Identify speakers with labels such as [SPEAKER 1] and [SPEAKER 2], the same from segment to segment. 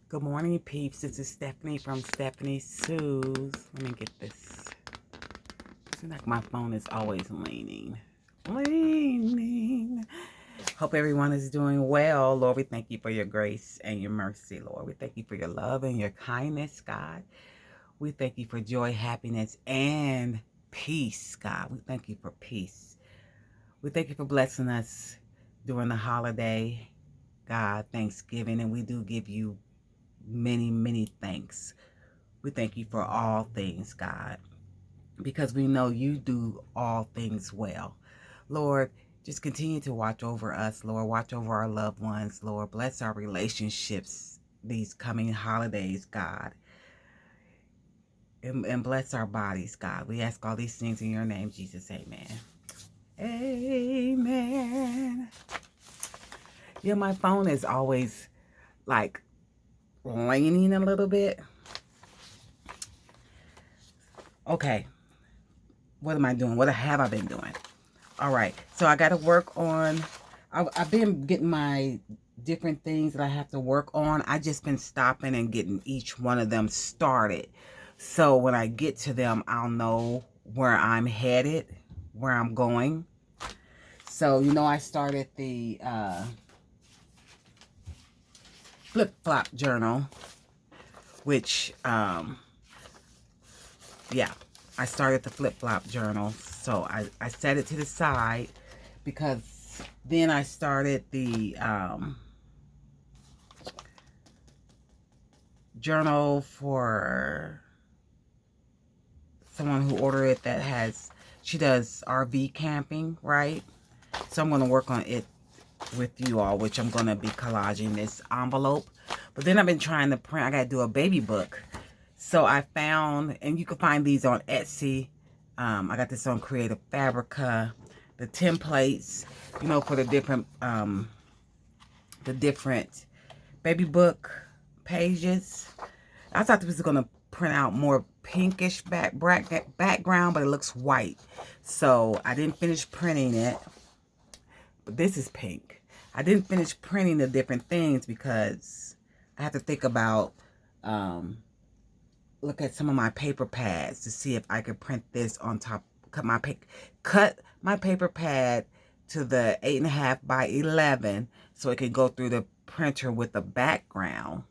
[SPEAKER 1] Good morning, peeps. This is Stephanie from Stephanie Sue's. Let me get this. It seems like my phone is always leaning. Leaning. Hope everyone is doing well. Lord, we thank you for your grace and your mercy, Lord. We thank you for your love and your kindness, God. We thank you for joy, happiness, and peace, God. We thank you for peace. We thank you for blessing us during the holiday, God, Thanksgiving, and we do give you many thanks. We thank you for all things, God, because we know you do all things well. Lord, just continue to watch over us, Lord. Watch over our loved ones, Lord. Bless our relationships these coming holidays, God. And bless our bodies, God. We ask all these things in your name, Jesus. Amen. Amen. Yeah, my phone is always like leaning a little bit. Okay, what am I doing? What have I been doing? All right, so I got to work on, I've been getting my different things that I have to work on. I just been stopping and getting each one of them started. So when I get to them, I'll know where I'm headed, where I'm going. So, you know, I started the flip-flop journal, which, yeah, I started the flip-flop journal. So I set it to the side because then I started the journal for someone who ordered it that has, she does RV camping, right? So I'm going to work on it with you all, which I'm going to be collaging this envelope. But then I've been trying to print, I got to do a baby book. So I found, and you can find these on Etsy. I got this on Creative Fabrica. The templates, you know, for the different baby book pages. I thought this was going to print out more pinkish background, but it looks white. So I didn't finish printing it. But this is pink. I didn't finish printing the different things because I have to think about, look at some of my paper pads to see if I could print this on top. Cut my paper pad to the 8.5 by 11 so it can go through the printer with the background,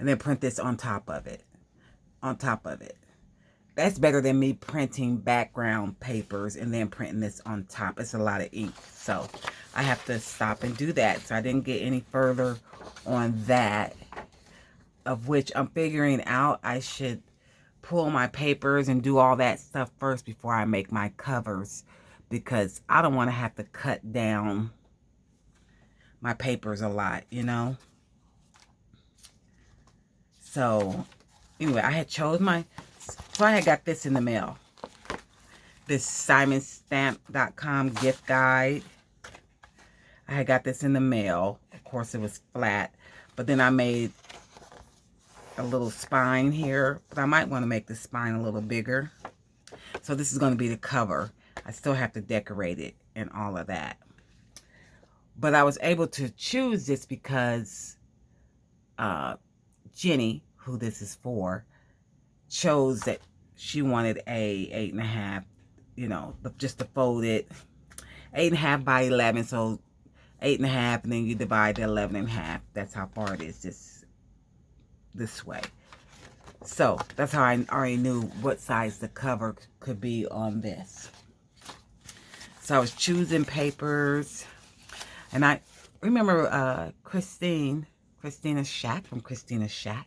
[SPEAKER 1] and then print this on top of it. That's better than me printing background papers and then printing this on top. It's a lot of ink, so I have to stop and do that. So I didn't get any further on that, of which I'm figuring out I should pull my papers and do all that stuff first before I make my covers, because I don't want to have to cut down my papers a lot, you know. So anyway, I had chose my, so I had got this in the mail, this simonstamp.com gift guide. I had got this in the mail. Of course it was flat, but then I made a little spine here, but I might want to make the spine a little bigger. So this is going to be the cover. I still have to decorate it and all of that. But I was able to choose this because Jenny, who this is for, chose that she wanted a 8.5, you know, just to fold it 8.5 by 11. So 8.5, and then you divide the 11.5. That's how far it is, this way. So that's how I already knew what size the cover could be on this. So I was choosing papers, and I remember Christina Shack from Christina Shack.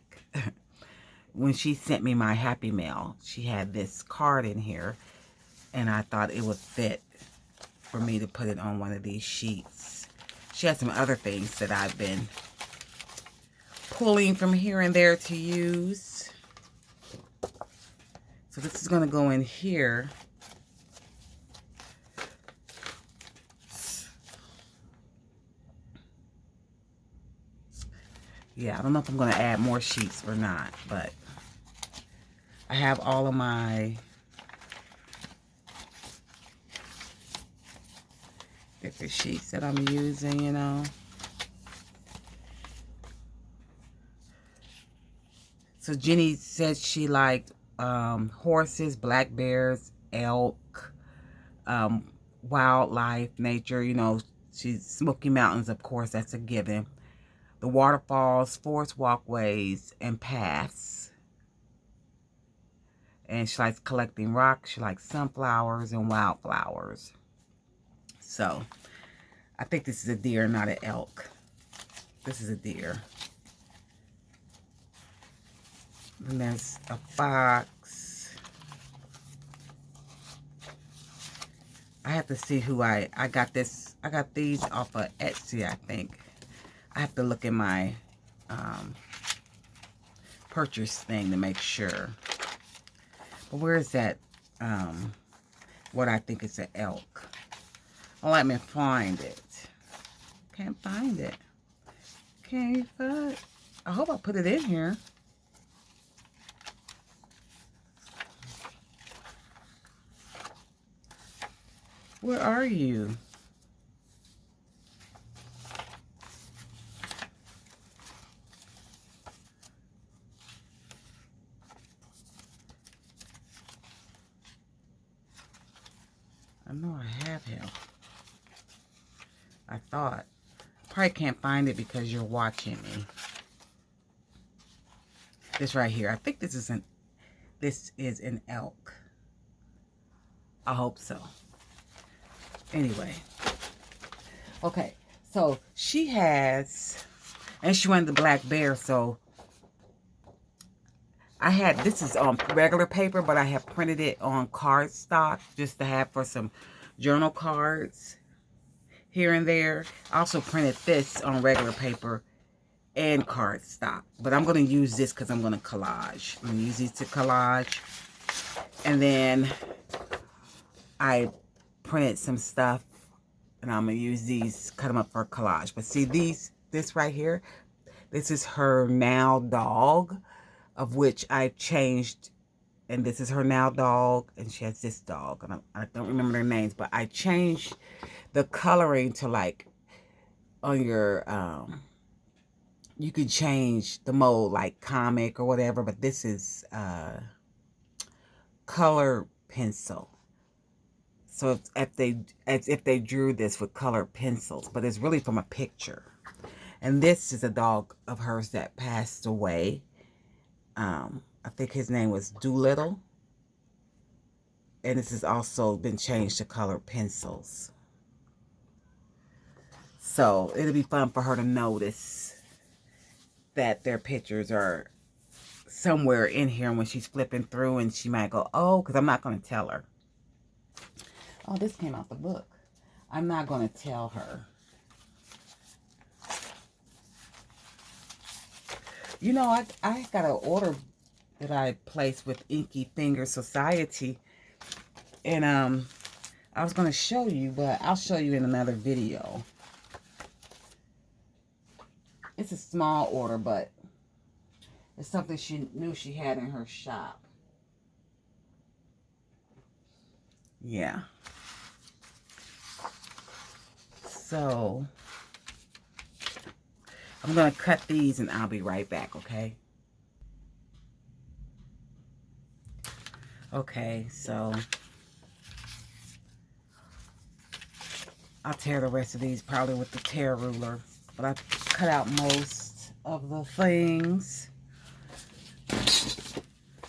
[SPEAKER 1] When she sent me my Happy Mail, she had this card in here, and I thought it would fit for me to put it on one of these sheets. She had some other things that I've been pulling from here and there to use. So this is going to go in here. Yeah, I don't know if I'm going to add more sheets or not, but I have all of my different sheets that I'm using, you know. So Jenny said she liked horses, black bears, elk, wildlife, nature. You know, she's Smoky Mountains, of course, that's a given. The waterfalls, forest walkways, and paths. And she likes collecting rocks. She likes sunflowers and wildflowers. So, I think this is a deer, not an elk. This is a deer. And there's a fox. I have to see who I got this. I got these off of Etsy, I think. I have to look at my purchase thing to make sure. But where is that? What I think is an elk. Oh, let me find it. Can't find it. Can't find. I hope I put it in here. Where are you? I know I have him. I thought. Probably can't find it because you're watching me. This right here. I think this is an elk. I hope so. Anyway. Okay. So she has, and she wanted the black bear, so I had, this is on regular paper, but I have printed it on cardstock just to have for some journal cards here and there. I also printed this on regular paper and cardstock, but I'm going to use this because I'm going to collage. I'm going to use these to collage. And then I printed some stuff and I'm going to use these, cut them up for collage. But see this right here, this is her now dog, of which I changed, and this is her now dog, and she has this dog, and I don't remember their names, but I changed the coloring to like on your, you could change the mode like comic or whatever, but this is color pencil. So as if they drew this with colored pencils, but it's really from a picture. And this is a dog of hers that passed away. I think his name was Doolittle. And this has also been changed to colored pencils. So it'll be fun for her to notice that their pictures are somewhere in here when she's flipping through, and she might go, oh, because I'm not going to tell her. Oh, this came out the book. I'm not going to tell her. You know, I got an order that I placed with Inky Finger Society. And I was going to show you, but I'll show you in another video. It's a small order, but it's something she knew she had in her shop. Yeah. So, I'm going to cut these and I'll be right back, okay? Okay, so I'll tear the rest of these probably with the tear ruler. But I cut out most of the things.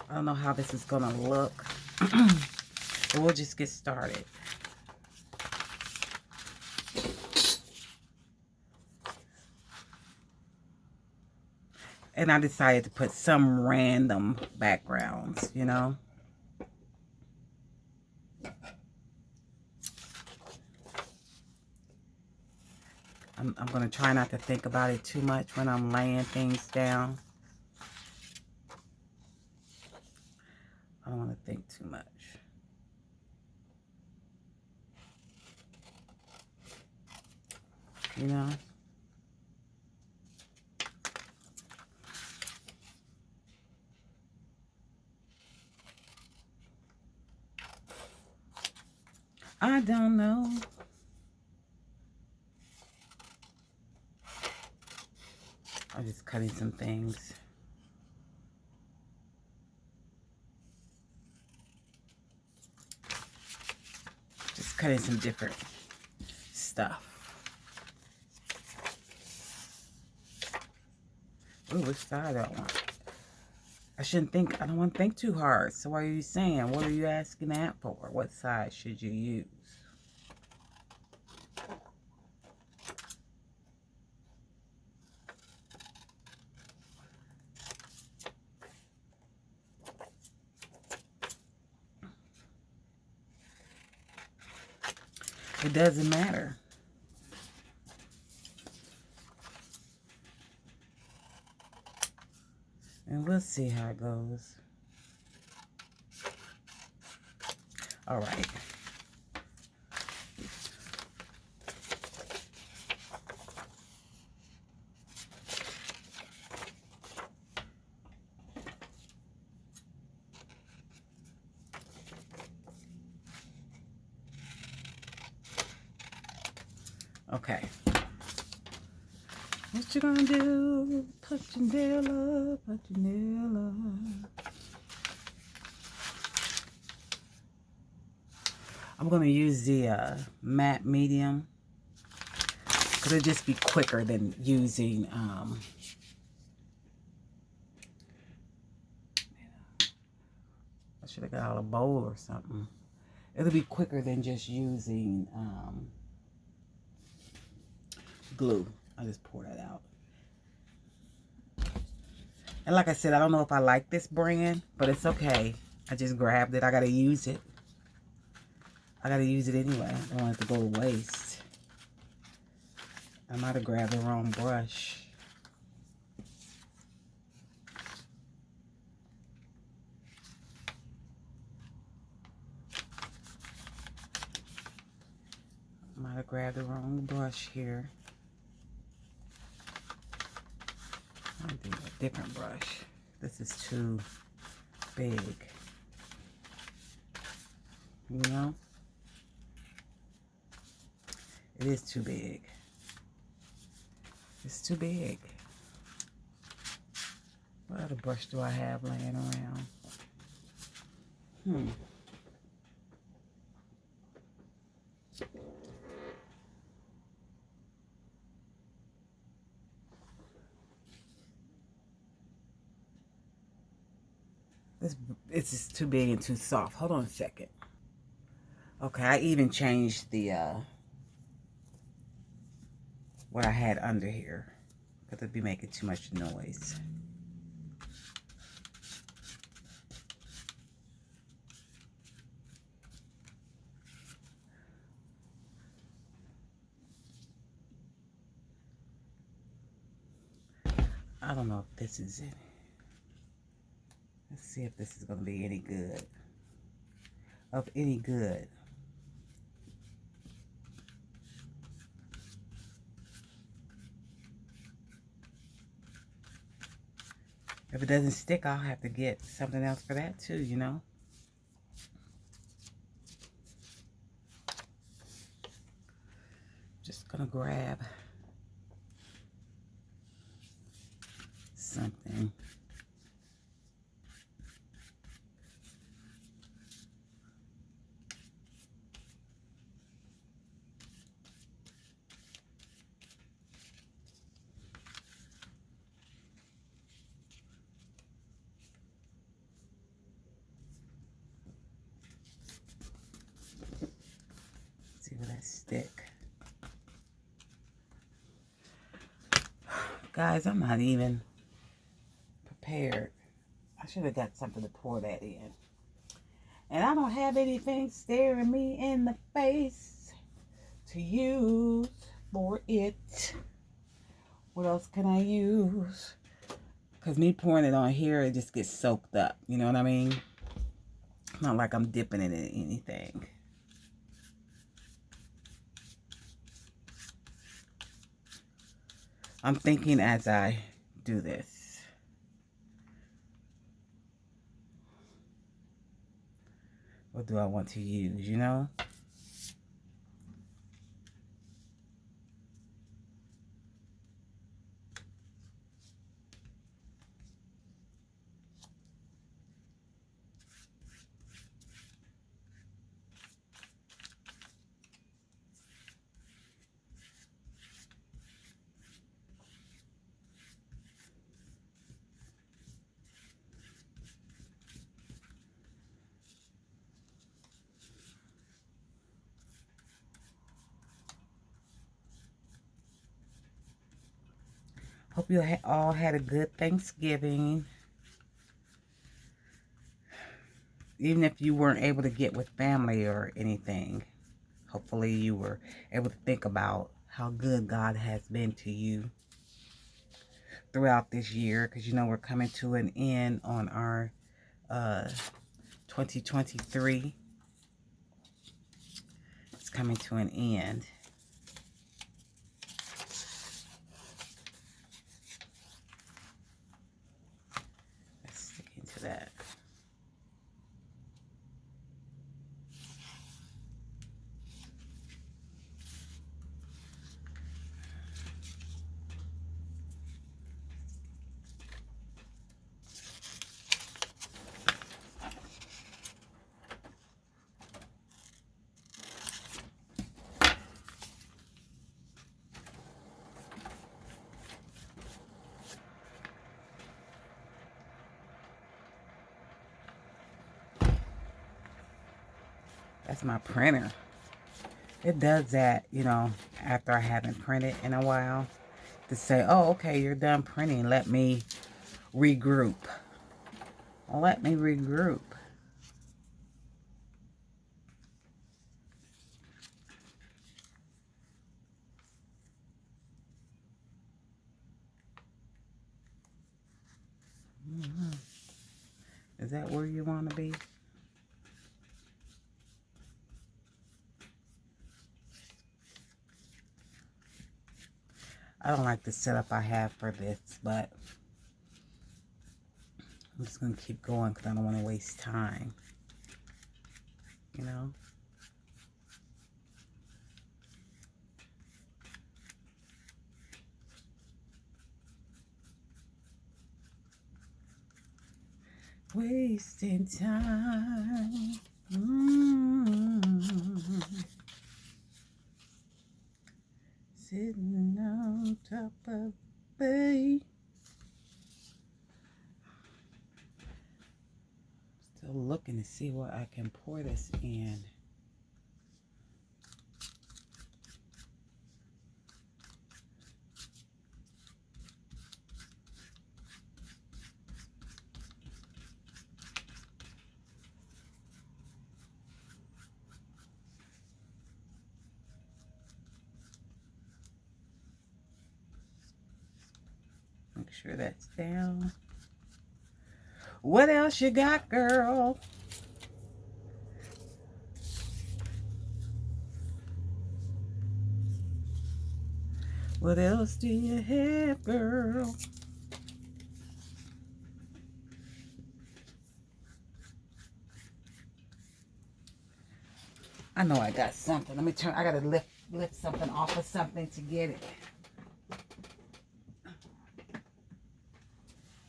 [SPEAKER 1] I don't know how this is going to look. But we'll just get started. And I decided to put some random backgrounds, you know. I'm going to try not to think about it too much when I'm laying things down. I don't want to think too much. You know? I don't know. I'm just cutting some things. cutting some different stuff. Ooh, which side I want? I don't want to think too hard. So what are you saying? What are you asking that for? What side should you use? It doesn't matter. And we'll see how it goes. All right. Okay. What you gonna do? Put your nail up, put your nail up. I'm gonna use the matte medium because it'll just be quicker than using I should have got out a bowl or something. It'll be quicker than just using glue. I'll just pour that out. And like I said, I don't know if I like this brand, but it's okay. I just grabbed it. I gotta use it. I gotta use it anyway. I don't want it to go to waste. I might have grabbed the wrong brush. Might have grabbed the wrong brush here. I'll do a different brush. This is too big. You know? It is too big. It's too big. What other brush do I have laying around? It's just too big and too soft. Hold on a second. Okay, I even changed the what I had under here because it'd be making too much noise. I don't know if this is it. Let's see if this is going to be any good. Of any good. If it doesn't stick, I'll have to get something else for that too, you know. Just gonna grab something. See where that stick. Guys, I'm not even prepared. I should have got something to pour that in. And I don't have anything staring me in the face to use for it. What else can I use? Because me pouring it on here, it just gets soaked up. You know what I mean? Not like I'm dipping it in anything. I'm thinking as I do this. What do I want to use, you know? Hope you all had a good Thanksgiving. Even if you weren't able to get with family or anything, hopefully you were able to think about how good God has been to you throughout this year. Because, you know, we're coming to an end on our 2023. It's coming to an end. Let's stick into that. That's my printer. It does that, you know, after I haven't printed in a while, to say, oh, okay, you're done printing. Let me regroup. Let me regroup. Is that where you want to be? I don't like the setup I have for this, but I'm just going to keep going because I don't want to waste time. You know? Wasting time. Sitting on top of the bay. Still looking to see what I can pour this in. Make sure that's down. What else you got, girl? What else do you have, girl? I know I got something. Let me turn. I gotta lift something off of something to get it.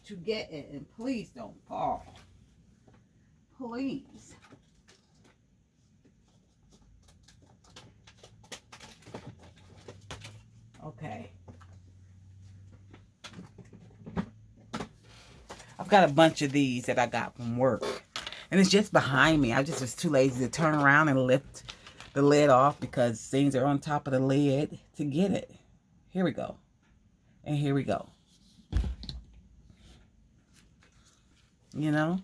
[SPEAKER 1] To get it, and please don't fall. Please. Okay. I've got a bunch of these that I got from work. And it's just behind me. I just was too lazy to turn around and lift the lid off because things are on top of the lid to get it. Here we go. And here we go. You know?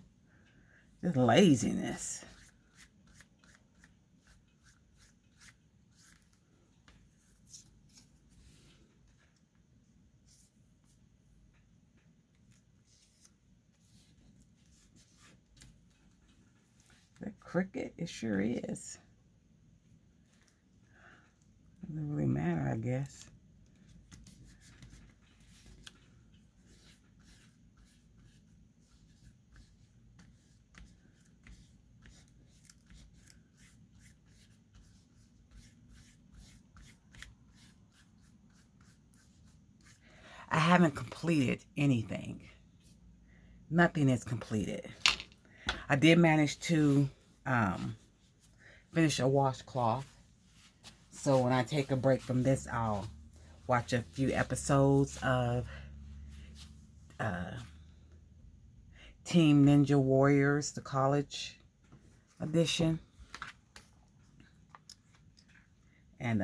[SPEAKER 1] Just laziness. That cricket? It sure is. Doesn't really matter, I guess. I haven't completed anything. Nothing is completed. I did manage to finish a washcloth. So when I take a break from this, I'll watch a few episodes of Team Ninja Warriors, the college edition. And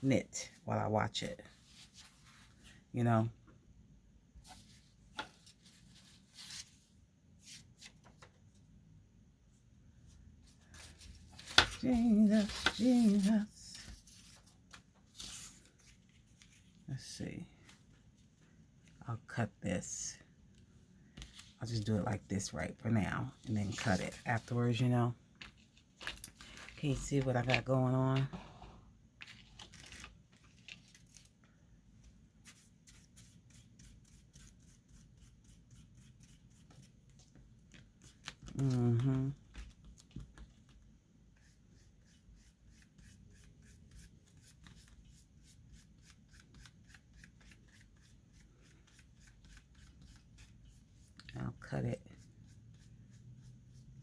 [SPEAKER 1] knit while I watch it. you know. Jesus, Jesus. Let's see. I'll cut this. I'll just do it like this right for now and then cut it afterwards, you know. Can you see what I got going on? Mm-hmm. I'll cut it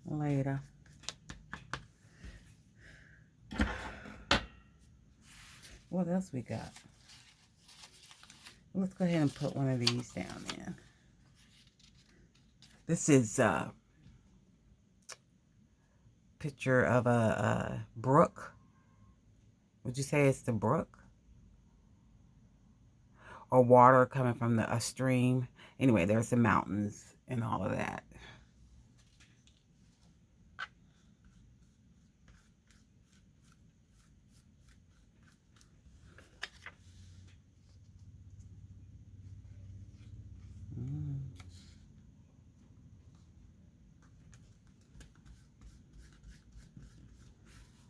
[SPEAKER 1] later. What else we got? Let's go ahead and put one of these down there. This is a picture of a brook. Would you say it's the brook? Or water coming from a stream. Anyway, there's the mountains and all of that.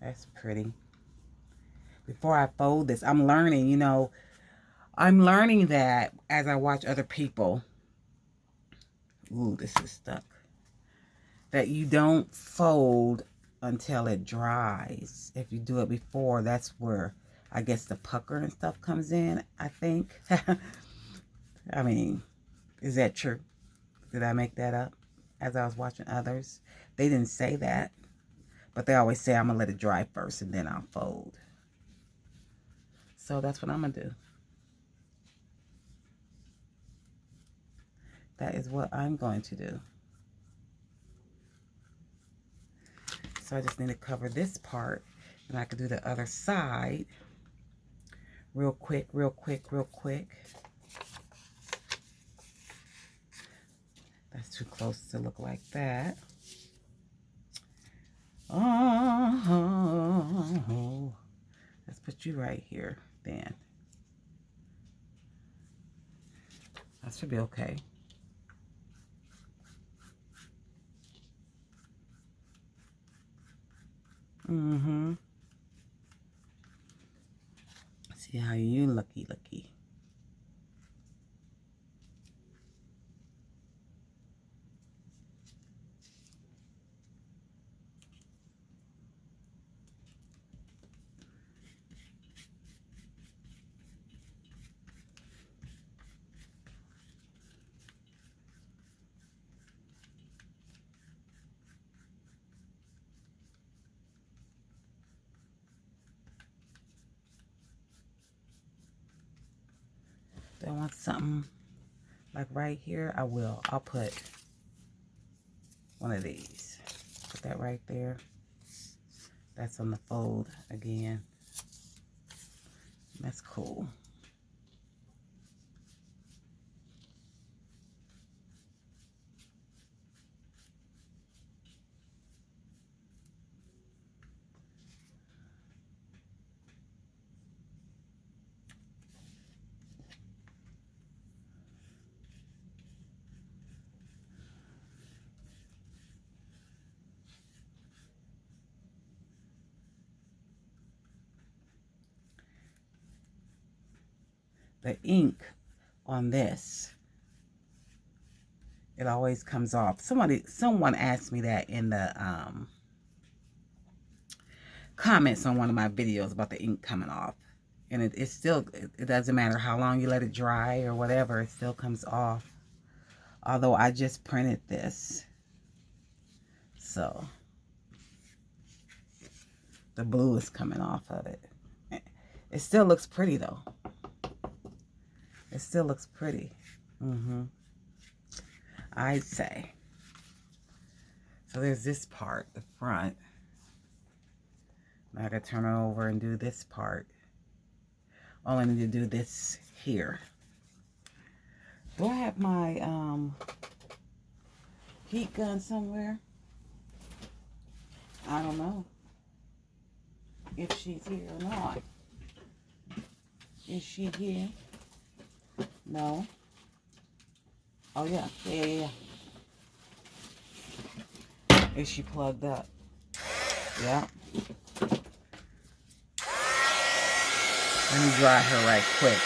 [SPEAKER 1] That's pretty. Before I fold this, I'm learning, you know, I'm learning that as I watch other people. Ooh, this is stuck. That you don't fold until it dries. If you do it before, that's where I guess the pucker and stuff comes in, I think. I mean, is that true? Did I make that up as I was watching others? They didn't say that, but they always say I'm going to let it dry first and then I'll fold. So that's what I'm going to do. That is what I'm going to do. So I just need to cover this part, and I can do the other side real quick, real quick, real quick. That's too close to look like that. Oh, let's put you right here, then. That should be okay. Mm-hmm. See how you looky. If I want something like right here, I'll put one of these. Put that right there. That's on the fold again. That's cool. The ink on this, it always comes off. Someone asked me that in the comments on one of my videos about the ink coming off, and it doesn't matter how long you let it dry or whatever, it still comes off. Although I just printed this, so the blue is coming off of it. It still looks pretty though. It still looks pretty. I'd say. So there's this part, the front. Now I gotta turn it over and do this part. All I need to do this here. Do I have my heat gun somewhere? I don't know if she's here or not. Is she here? No. Oh, yeah. Yeah. Is she plugged up? Yeah. Let me dry her right quick.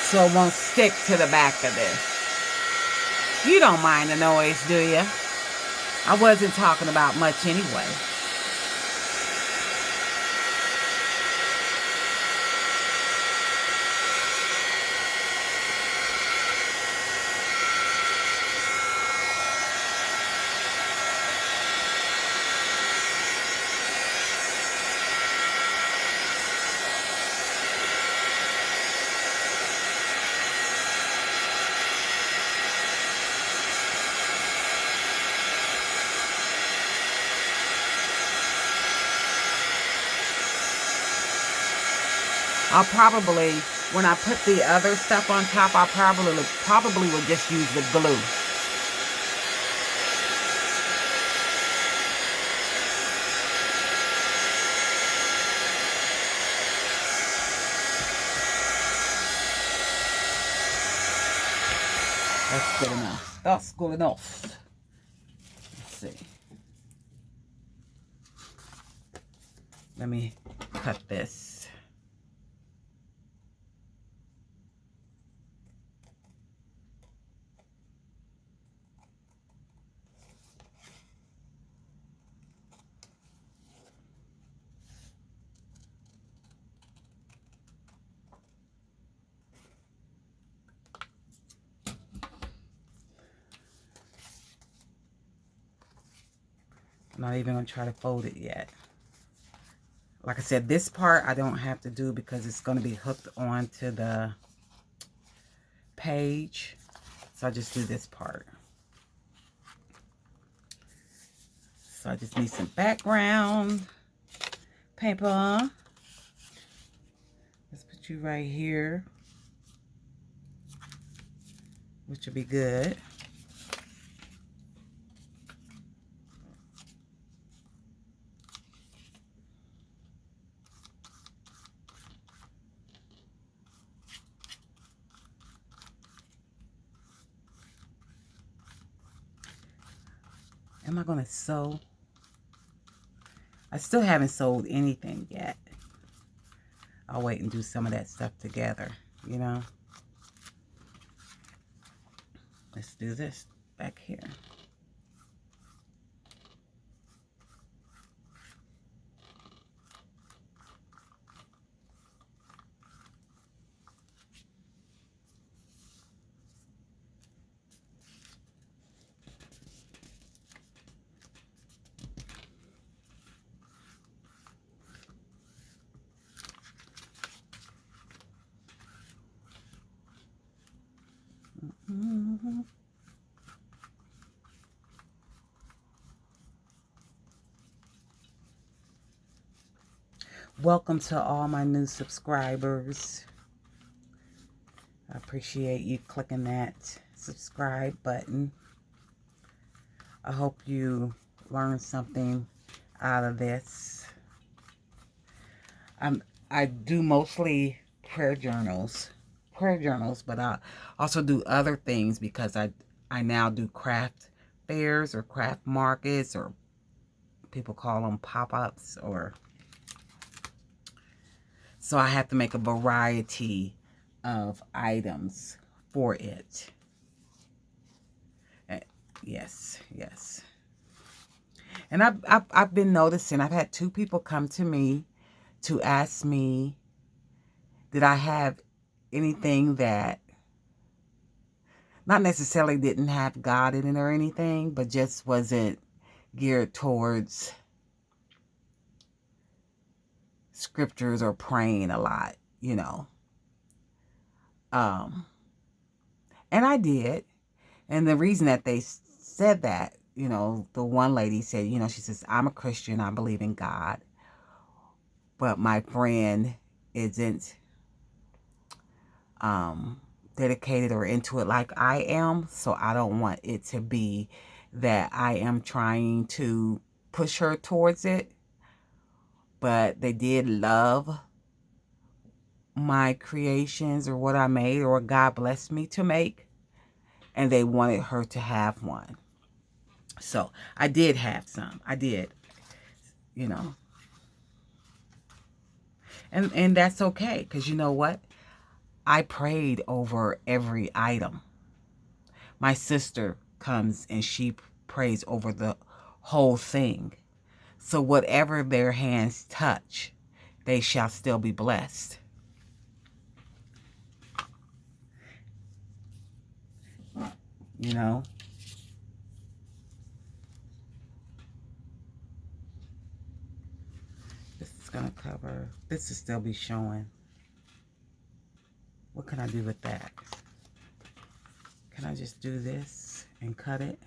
[SPEAKER 1] So it won't stick to the back of this. You don't mind the noise, do you? I wasn't talking about much anyway. I'll probably, when I put the other stuff on top, I'll probably will just use the glue. That's good enough. That's good enough. Let's see. Let me cut this. I'm not even going to try to fold it yet. Like I said, this part I don't have to do because it's going to be hooked onto the page. So I just do this part. So I just need some background paper. Let's put you right here, which will be good. Am I going to sew? I still haven't sewed anything yet. I'll wait and do some of that stuff together, you know. Let's do this back here. Welcome to all my new subscribers. I appreciate you clicking that subscribe button. I hope you learned something out of this. I do mostly prayer journals, but I also do other things because I now do craft fairs or craft markets, or people call them pop-ups, or so I have to make a variety of items for it. Yes. And I've been noticing, I've had 2 people come to me to ask me, did I have anything that not necessarily didn't have God in it or anything, but just wasn't geared towards scriptures or praying a lot, you know. And I did. And the reason that they said that, you know, the one lady said, you know, she says, I'm a Christian, I believe in God. But my friend isn't dedicated or into it like I am. So I don't want it to be that I am trying to push her towards it. But they did love my creations or what I made or what God blessed me to make. And they wanted her to have one. So I did have some. I did, you know. And that's okay. Because you know what? I prayed over every item. My sister comes and she prays over the whole thing. So whatever their hands touch, they shall still be blessed. You know? This is going to cover. This will still be showing. What can I do with that? Can I just do this and cut it?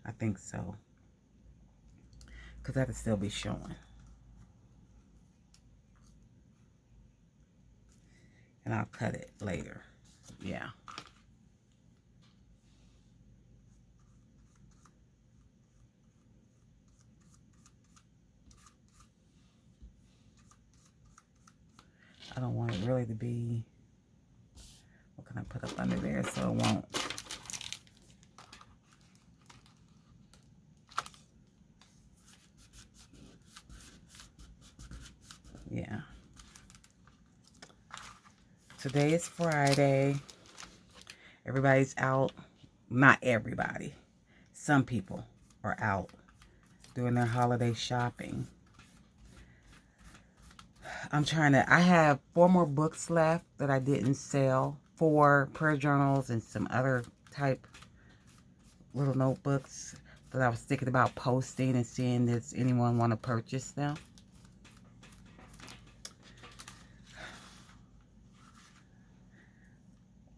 [SPEAKER 1] I think so. Because that'll still be showing. And I'll cut it later. Yeah. I don't want it really to be... What can I put up under there so it won't... Yeah. Today is Friday. Everybody's out. Not everybody. Some people are out doing their holiday shopping. I'm trying to... I have 4 more books left that I didn't sell. 4 prayer journals and some other type little notebooks that I was thinking about posting and seeing if anyone want to purchase them.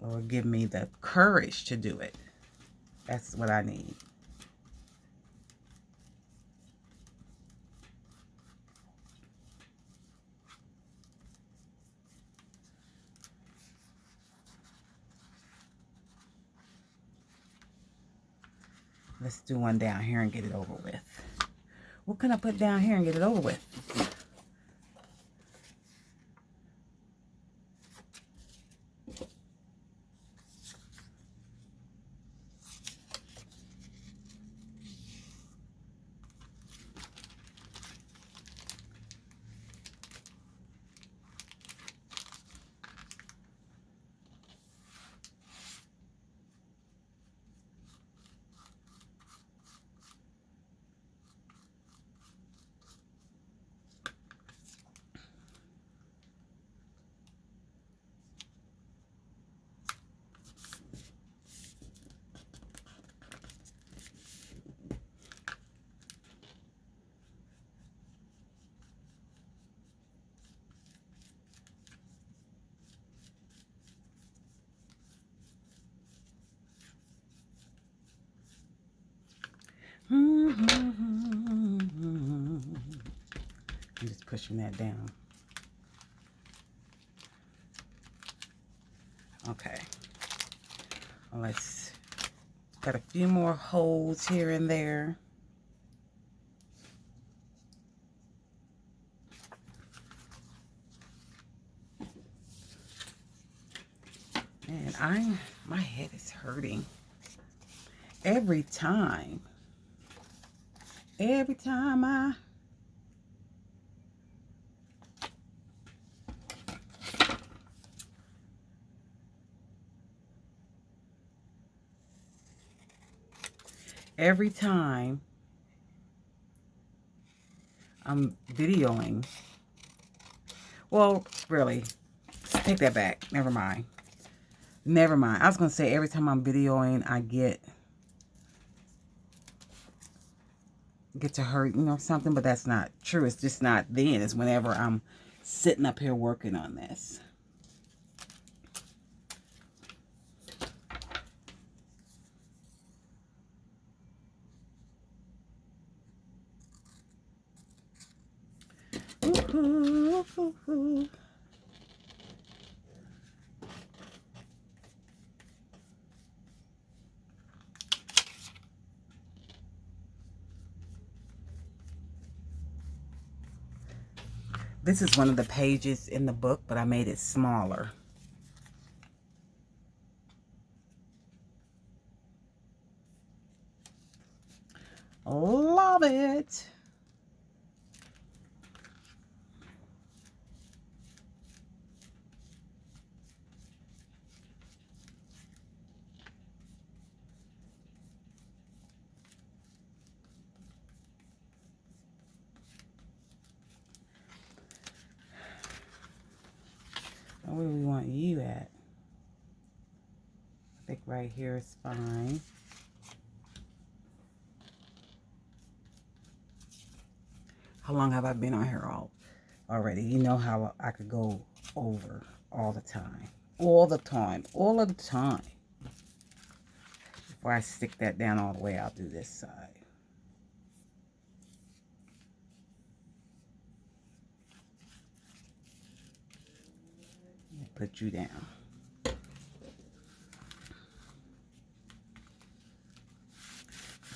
[SPEAKER 1] Or give me the courage to do it. That's what I need. Let's do one down here and get it over with. What can I put down here and get it over with? I'm just pushing that down. Okay. Well, let's got a few more holes here and there. And my head is hurting every time. Every time I'm videoing. Well, really, take that back. Never mind. Never mind. I was going to say every time I'm videoing, I get to hurt, you know, something, but that's not true. It's just not then. It's whenever I'm sitting up here working on this. This is one of the pages in the book, but I made it smaller. Love it. Where do we want you at? I think right here is fine. How long have I been on here already? You know how I could go over all the time. All the time. All of the time. Before I stick that down all the way, I'll do this side. Put you down.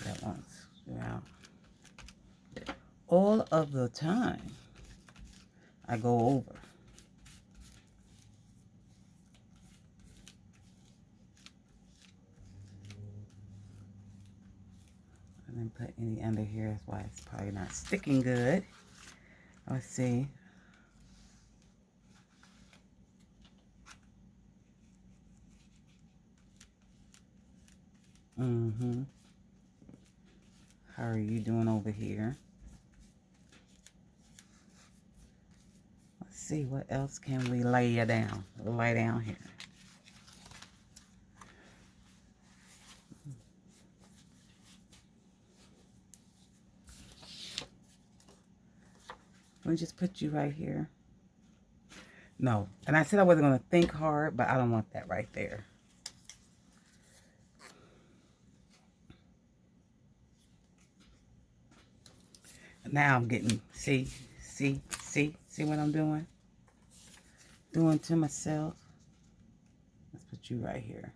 [SPEAKER 1] That once. Yeah. All of the time, I go over. I didn't put any under here. That's why it's probably not sticking good. Let's see. How are you doing over here? Let's see, what else can we lay you down? Lay down here. Let me just put you right here. No, and I said I wasn't going to think hard, but I don't want that right there. Now I'm getting, see what I'm doing? Doing to myself. Let's put you right here.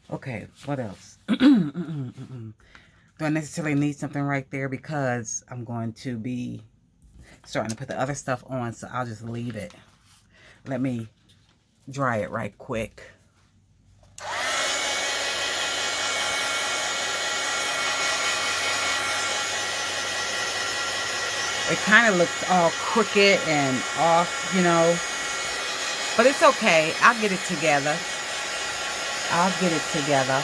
[SPEAKER 1] Okay, what else? Do I necessarily need something right there because I'm going to be starting to put the other stuff on, so I'll just leave it. Let me dry it right quick. It kind of looks all crooked and off, you know, but it's okay. I'll get it together. I'll get it together.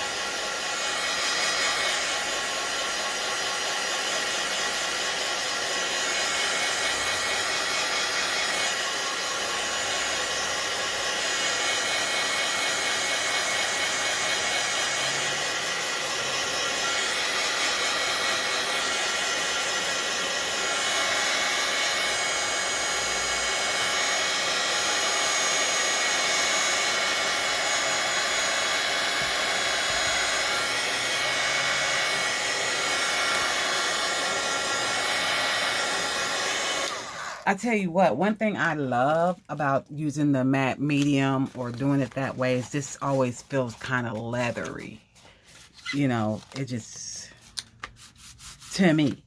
[SPEAKER 1] I tell you what, one thing I love about using the matte medium or doing it that way is this always feels kind of leathery. You know, it just, to me.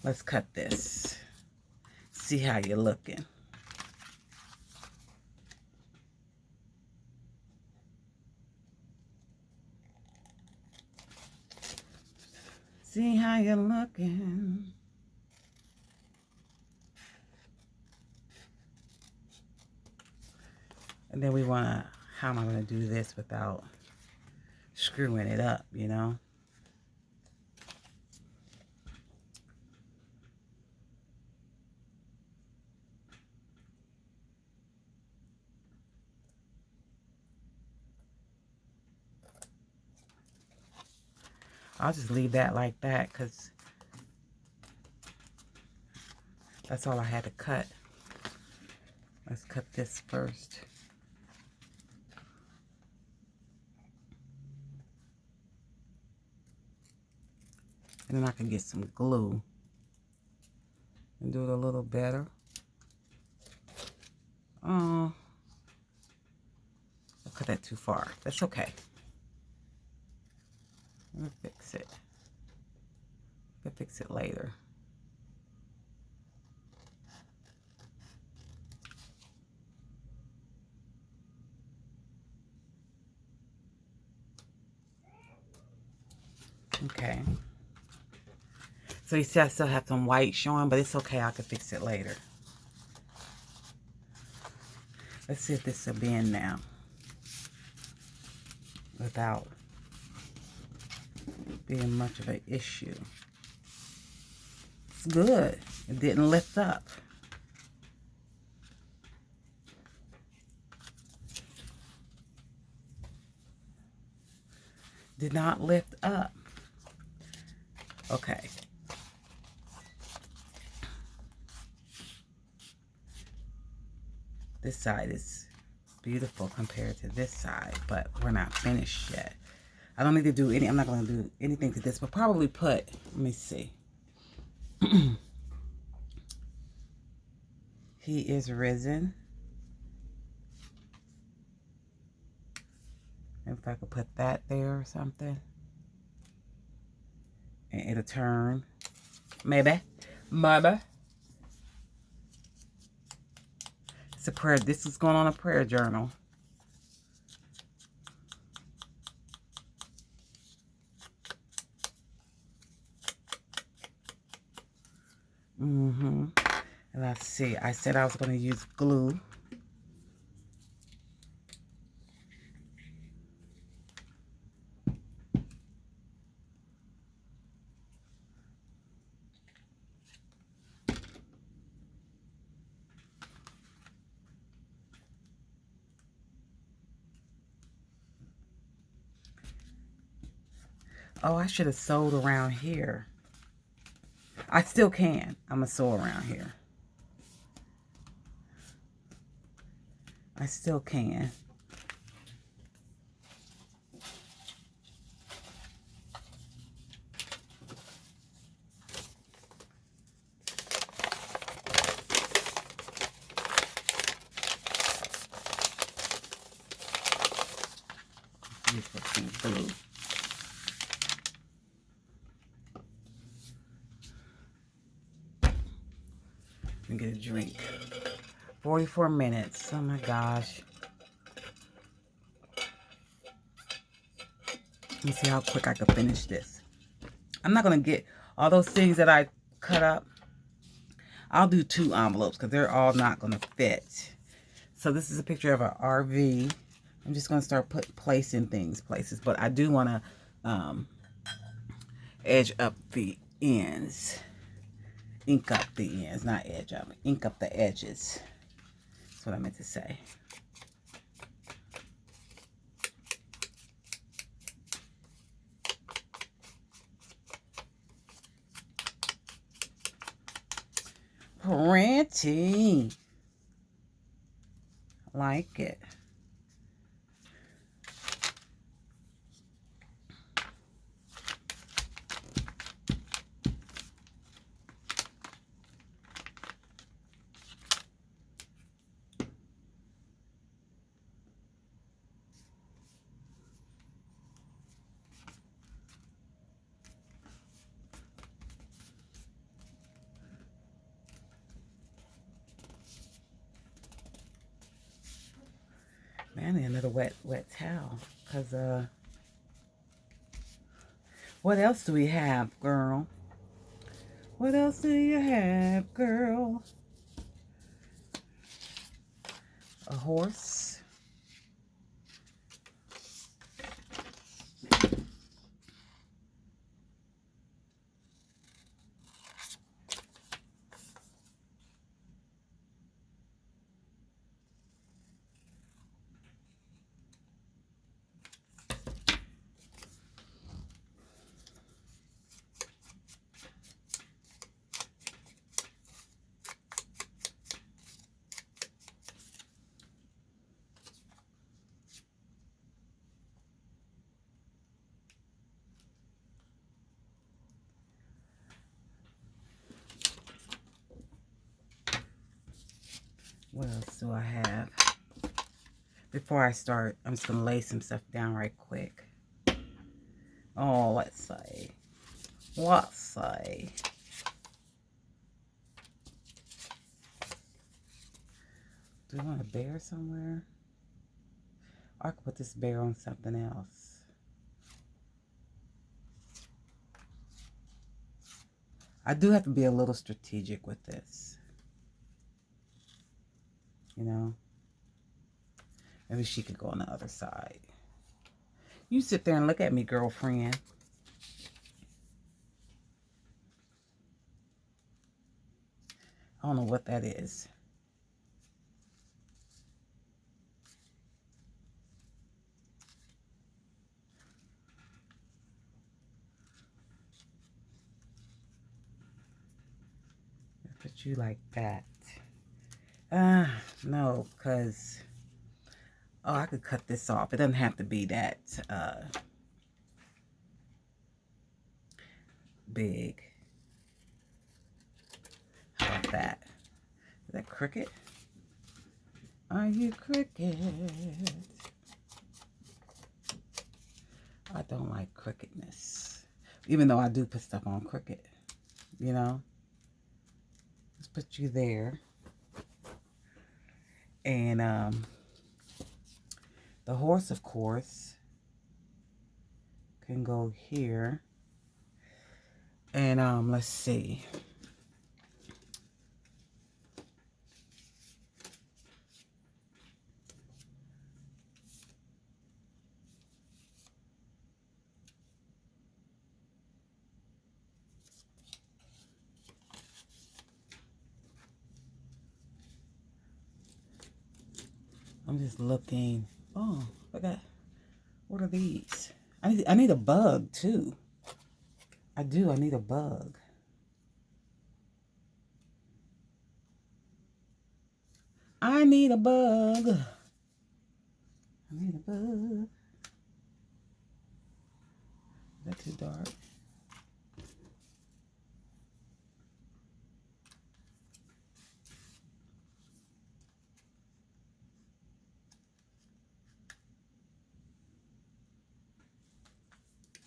[SPEAKER 1] Let's cut this. See how you're looking. See how you're looking. And then we want to, how am I going to do this without screwing it up, you know? I'll just leave that like that because that's all I had to cut. Let's cut this first. And then I can get some glue and do it a little better. Oh, I cut that too far. That's okay. We'll fix it. We'll fix it later. Okay. So you see I still have some white showing, but it's okay. I can fix it later. Let's see if this will bend now without being much of an issue. It's good. It didn't lift up. Did not lift up. Okay. This side is beautiful compared to this side, but we're not finished yet. I don't need to do any, I'm not going to do anything to this, but probably put, let me see. He is risen. If I could put that there or something. And it'll turn. Maybe. Maybe. It's a prayer. This is going on a prayer journal. And let's see. I said I was going to use glue. Oh, I should have sewed around here. I still can. I'm going to sew around here. I still can. Let's put some glue. And get a drink. 44 minutes. Oh my gosh. Let me see how quick I can finish this. I'm not going to get all those things that I cut up. I'll do 2 envelopes because they're all not going to fit. So this is a picture of an RV. I'm just going to start placing things places. But I do want to edge up the ends. Ink up the ends, not edge up. Ink up the edges. That's what I meant to say. Pretty. Like it. I need another wet towel. Because, what else do we have, girl? What else do you have, girl? A horse. What else do I have? Before I start, I'm just going to lay some stuff down right quick. Oh, let's see. Let's see. Do I want a bear somewhere? Or I could put this bear on something else. I do have to be a little strategic with this. You know? Maybe she could go on the other side. You sit there and look at me, girlfriend. I don't know what that is. Put you like that. No, because... Oh, I could cut this off. It doesn't have to be that big. How about that? Is that crooked? Are you crooked? I don't like crookedness. Even though I do put stuff on crooked. You know? Let's put you there. And the horse, of course, can go here. And let's see. I'm just looking. Oh, I got, what are these? I need a bug too. I do, I need a bug. I need a bug. I need a bug. Is that too dark?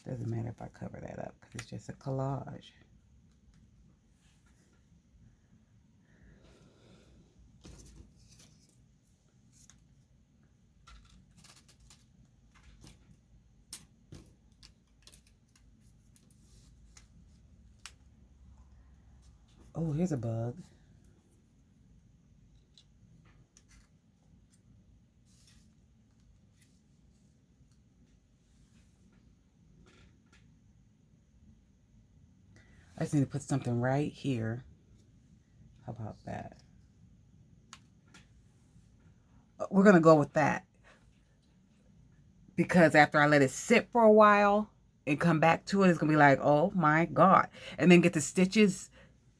[SPEAKER 1] Doesn't matter if I cover that up because it's just a collage. Oh, here's a bug. I just need to put something right here. How about that? We're going to go with that. Because after I let it sit for a while and come back to it, it's going to be like, oh my God. And then get the stitches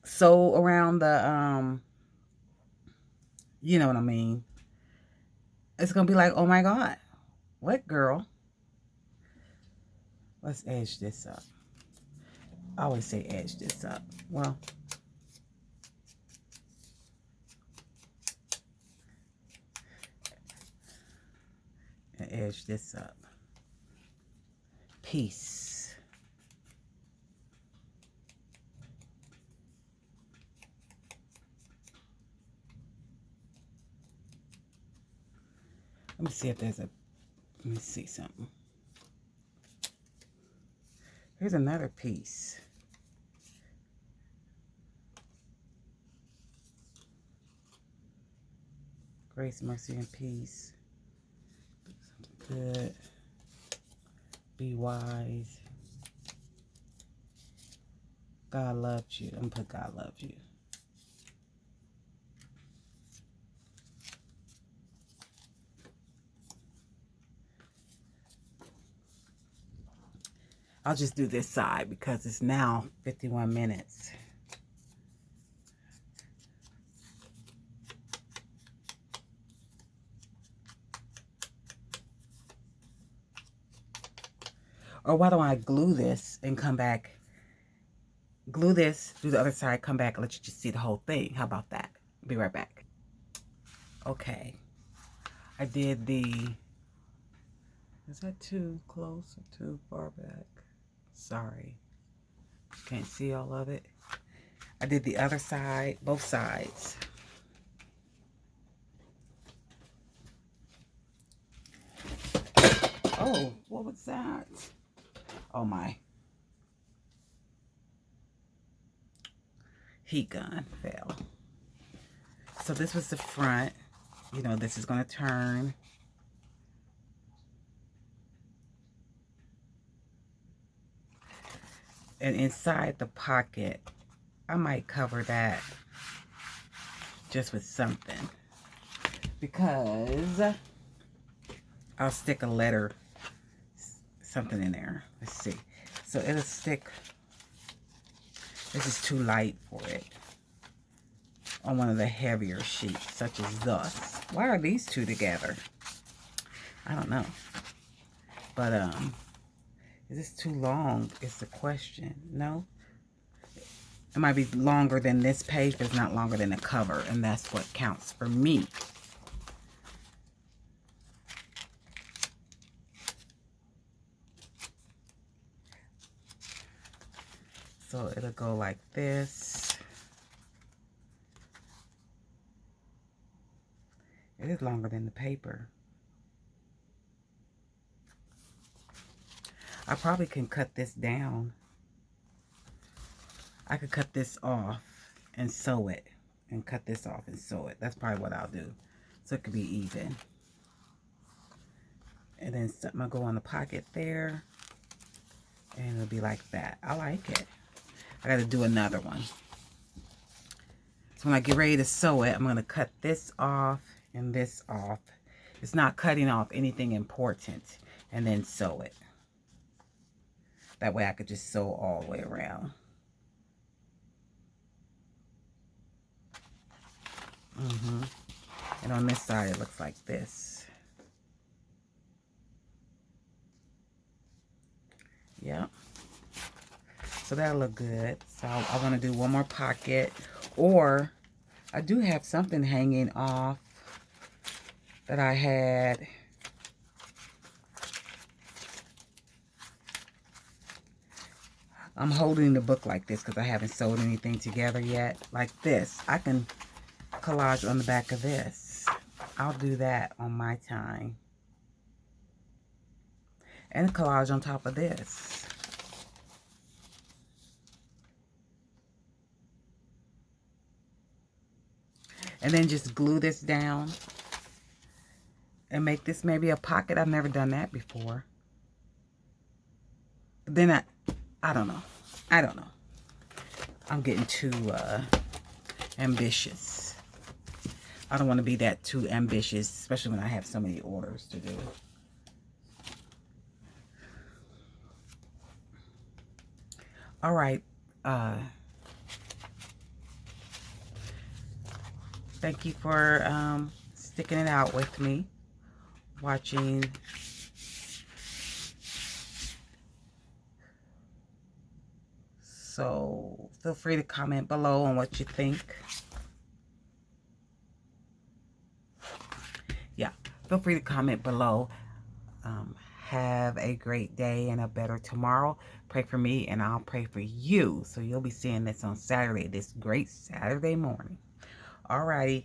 [SPEAKER 1] sew around the, you know what I mean. It's going to be like, oh my God. What, girl? Let's edge this up. I always say edge this up. Well, and edge this up. Peace. Let me see if there's a, let me see something. Here's another piece. Grace, mercy, and peace. Something good. Be wise. God loves you. I'm gonna put God loves you. I'll just do this side because it's now 51 minutes. Or why don't I glue this and come back, glue this, do the other side, come back, and let you just see the whole thing. How about that? Be right back. Okay. I did the, is that too close or too far back? Sorry. Can't see all of it. I did the other side, both sides. Oh, what was that? Oh my. Heat gun fell. So this was the front. You know, this is going to turn. And inside the pocket, I might cover that just with something. Because I'll stick a letter, something in there. Let's see. So it'll stick. This is too light for it. On one of the heavier sheets, such as thus. Why are these two together? I don't know. But, is this too long? Is the question. No? It might be longer than this page, but it's not longer than the cover. And that's what counts for me. So it'll go like this. It is longer than the paper. I probably can cut this down. I could cut this off and sew it. And cut this off and sew it. That's probably what I'll do. So it could be even. And then something will go on the pocket there. And it'll be like that. I like it. I got to do another one. So when I get ready to sew it, I'm going to cut this off and this off. It's not cutting off anything important. And then sew it. That way I could just sew all the way around. And on this side, it looks like this. Yep. So that'll look good. So I want to do one more pocket. Or I do have something hanging off that I had. I'm holding the book like this because I haven't sewed anything together yet. Like this. I can collage on the back of this. I'll do that on my time. And collage on top of this. And then just glue this down. And make this maybe a pocket. I've never done that before. But then I don't know. I don't know. I'm getting too ambitious. I don't want to be that too ambitious, especially when I have so many orders to do. All right. Thank you for sticking it out with me, watching. So feel free to comment below on what you think. Yeah, feel free to comment below. Have a great day and a better tomorrow. Pray for me and I'll pray for you. So you'll be seeing this on Saturday, this great Saturday morning. Alrighty.